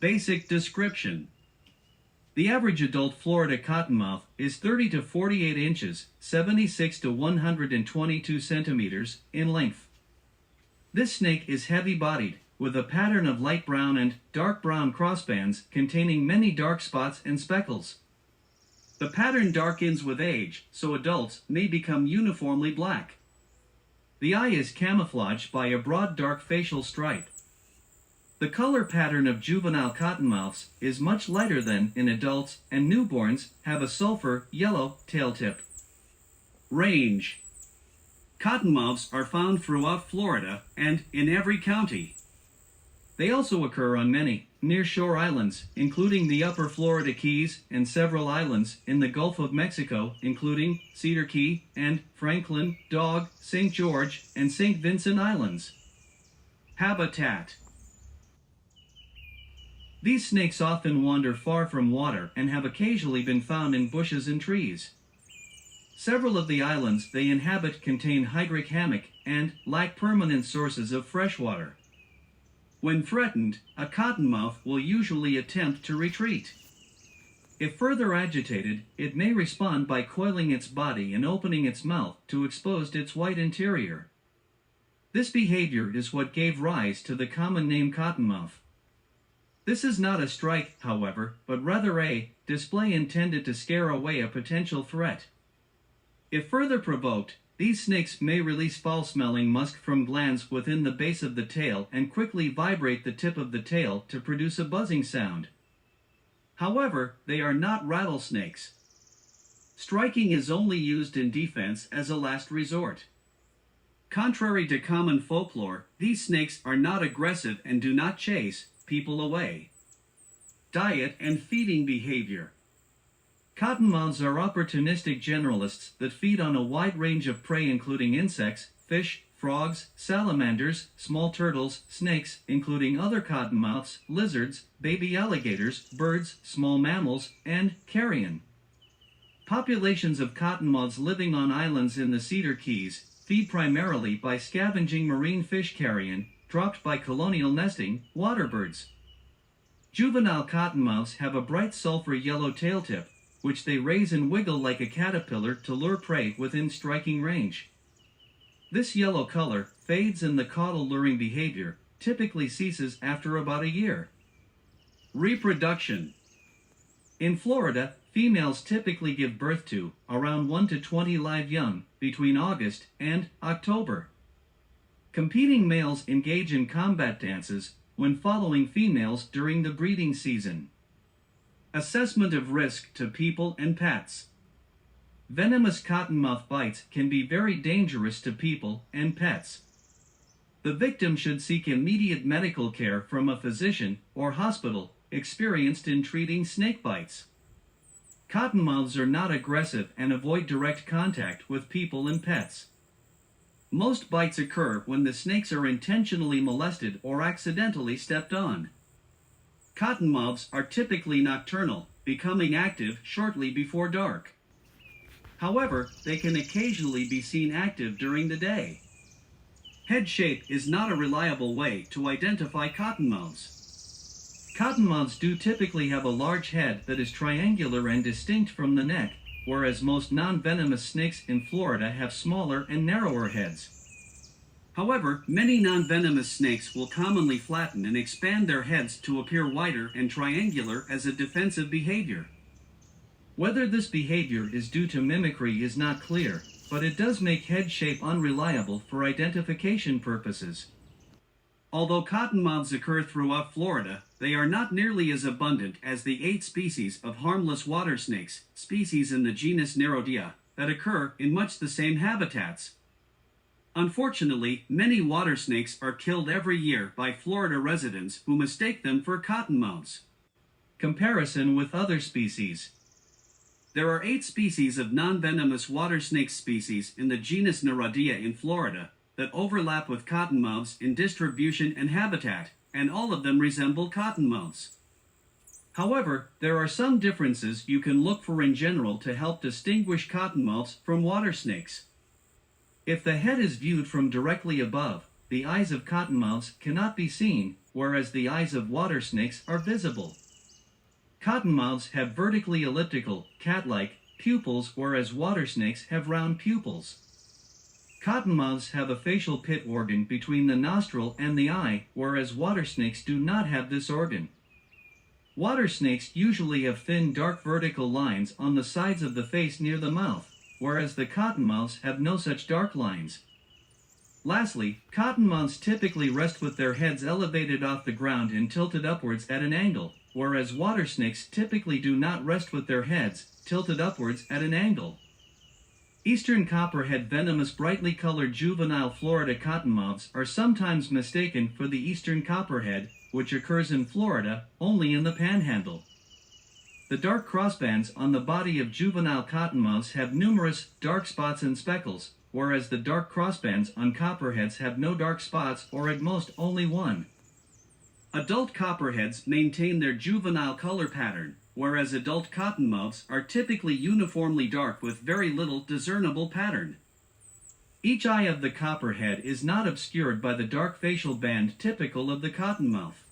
Basic description. The average adult Florida cottonmouth is 30 to 48 inches, 76 to 122 centimeters in length. This snake is heavy-bodied, with a pattern of light brown and dark brown crossbands containing many dark spots and speckles. The pattern darkens with age, so adults may become uniformly black. The eye is camouflaged by a broad dark facial stripe. The color pattern of juvenile cottonmouths is much lighter than in adults, and newborns have a sulfur yellow tail tip. Range. Cottonmouths are found throughout Florida and in every county. They also occur on many nearshore islands, including the Upper Florida Keys and several islands in the Gulf of Mexico, including Cedar Key and Franklin, Dog, St. George, and St. Vincent Islands. Habitat. These snakes often wander far from water and have occasionally been found in bushes and trees. Several of the islands they inhabit contain hydric hammock and lack permanent sources of fresh water. When threatened, a cottonmouth will usually attempt to retreat. If further agitated, it may respond by coiling its body and opening its mouth to expose its white interior. This behavior is what gave rise to the common name cottonmouth. This is not a strike, however, but rather a display intended to scare away a potential threat. If further provoked, these snakes may release foul-smelling musk from glands within the base of the tail and quickly vibrate the tip of the tail to produce a buzzing sound. However, they are not rattlesnakes. Striking is only used in defense as a last resort. Contrary to common folklore, these snakes are not aggressive and do not chase people away. Diet and feeding behavior. Cottonmouths are opportunistic generalists that feed on a wide range of prey including insects, fish, frogs, salamanders, small turtles, snakes, including other cottonmouths, lizards, baby alligators, birds, small mammals, and carrion. Populations of cottonmouths living on islands in the Cedar Keys feed primarily by scavenging marine fish carrion dropped by colonial nesting waterbirds. Juvenile cottonmouths have a bright sulfur yellow tail tip, which they raise and wiggle like a caterpillar to lure prey within striking range. This yellow color fades and the caudal luring behavior typically ceases after about a year. Reproduction. In Florida, females typically give birth to around 1 to 20 live young between August and October. Competing males engage in combat dances when following females during the breeding season. Assessment of risk to people and pets. Venomous cottonmouth bites can be very dangerous to people and pets. The victim should seek immediate medical care from a physician or hospital experienced in treating snake bites. Cottonmouths are not aggressive and avoid direct contact with people and pets. Most bites occur when the snakes are intentionally molested or accidentally stepped on. Cottonmouths are typically nocturnal, becoming active shortly before dark. However, they can occasionally be seen active during the day. Head shape is not a reliable way to identify cottonmouths. Cottonmouths do typically have a large head that is triangular and distinct from the neck, whereas most non-venomous snakes in Florida have smaller and narrower heads. However, many non-venomous snakes will commonly flatten and expand their heads to appear wider and triangular as a defensive behavior. Whether this behavior is due to mimicry is not clear, but it does make head shape unreliable for identification purposes. Although cottonmouths occur throughout Florida, they are not nearly as abundant as the 8 species of harmless water snakes, species in the genus Nerodea, that occur in much the same habitats. Unfortunately, many water snakes are killed every year by Florida residents who mistake them for cottonmouths. Comparison with other species. There are 8 species of non-venomous water snake species in the genus Nerodea in Florida that overlap with cottonmouths in distribution and habitat, and all of them resemble cottonmouths. However, there are some differences you can look for in general to help distinguish cottonmouths from water snakes. If the head is viewed from directly above, the eyes of cottonmouths cannot be seen, whereas the eyes of water snakes are visible. Cottonmouths have vertically elliptical, cat-like, pupils, whereas water snakes have round pupils. Cottonmouths have a facial pit organ between the nostril and the eye, whereas water snakes do not have this organ. Water snakes usually have thin dark vertical lines on the sides of the face near the mouth, whereas the cottonmouths have no such dark lines. Lastly, cottonmouths typically rest with their heads elevated off the ground and tilted upwards at an angle, whereas water snakes typically do not rest with their heads tilted upwards at an angle. Eastern copperhead venomous brightly colored juvenile Florida cottonmouths are sometimes mistaken for the eastern copperhead, which occurs in Florida only in the panhandle. The dark crossbands on the body of juvenile cottonmouths have numerous dark spots and speckles, whereas the dark crossbands on copperheads have no dark spots or at most only one. Adult copperheads maintain their juvenile color pattern, whereas adult cottonmouths are typically uniformly dark with very little discernible pattern. Each eye of the copperhead is not obscured by the dark facial band typical of the cottonmouth.